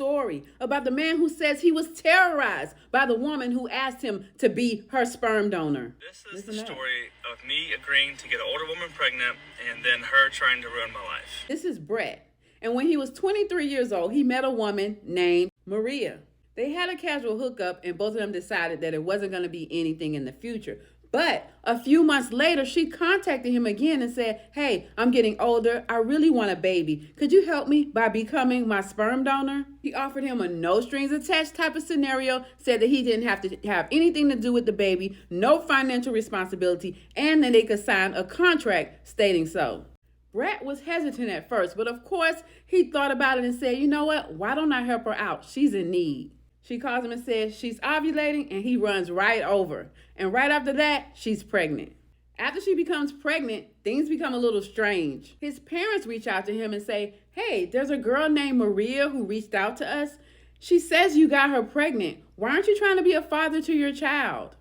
story about the man who says he was terrorized by the woman who asked him to be her sperm donor. This is the story of me agreeing to get an older woman pregnant and then her trying to ruin my life. This is Brett. And when he was 23 years old, he met a woman named Maria. They had a casual hookup and both of them decided that it wasn't going to be anything in the future. But a few months later, she contacted him again and said, "Hey, I'm getting older. I really want a baby. Could you help me by becoming my sperm donor?" He offered him a no strings attached type of scenario, said that he didn't have to have anything to do with the baby, no financial responsibility, and that they could sign a contract stating so. Brett was hesitant at first, but of course, he thought about it and said, "You know what? Why don't I help her out? She's in need." She calls him and says she's ovulating, and he runs right over. And right after that, she's pregnant. After she becomes pregnant, things become a little strange. His parents reach out to him and say, "Hey, there's a girl named Maria who reached out to us. She says you got her pregnant. Why aren't you trying to be a father to your child?"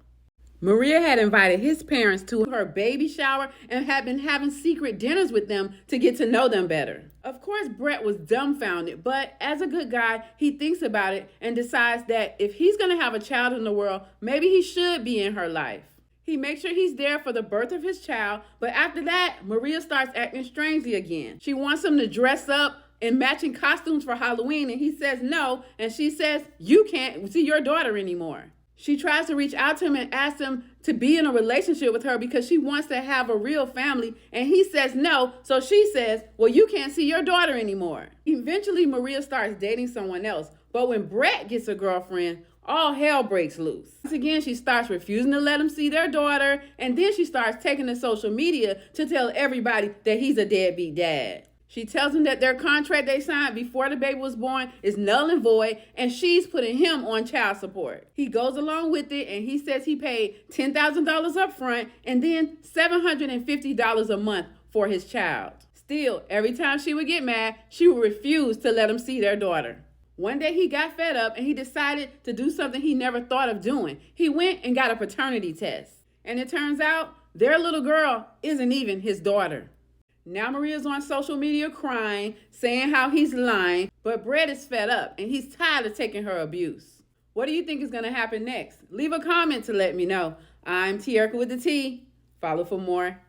Maria had invited his parents to her baby shower and had been having secret dinners with them to get to know them better. Of course, Brett was dumbfounded, but as a good guy, he thinks about it and decides that if he's going to have a child in the world, maybe he should be in her life. He makes sure he's there for the birth of his child, but after that, Maria starts acting strangely again. She wants him to dress up in matching costumes for Halloween, and he says no, and she says, "You can't see your daughter anymore." She tries to reach out to him and ask him to be in a relationship with her because she wants to have a real family, and he says no, so she says, "Well, you can't see your daughter anymore." Eventually, Maria starts dating someone else, but when Brett gets a girlfriend, all hell breaks loose. Once again, she starts refusing to let him see their daughter, and then she starts taking to social media to tell everybody that he's a deadbeat dad. She tells him that their contract they signed before the baby was born is null and void, and she's putting him on child support. He goes along with it, and he says he paid $10,000 up front and then $750 a month for his child. Still, every time she would get mad, she would refuse to let him see their daughter. One day he got fed up and he decided to do something he never thought of doing. He went and got a paternity test. And it turns out their little girl isn't even his daughter. Now Maria's on social media crying, saying how he's lying, but Brett is fed up and he's tired of taking her abuse. What do you think is going to happen next? Leave a comment to let me know. I'm Te-Erika with the T. Follow for more.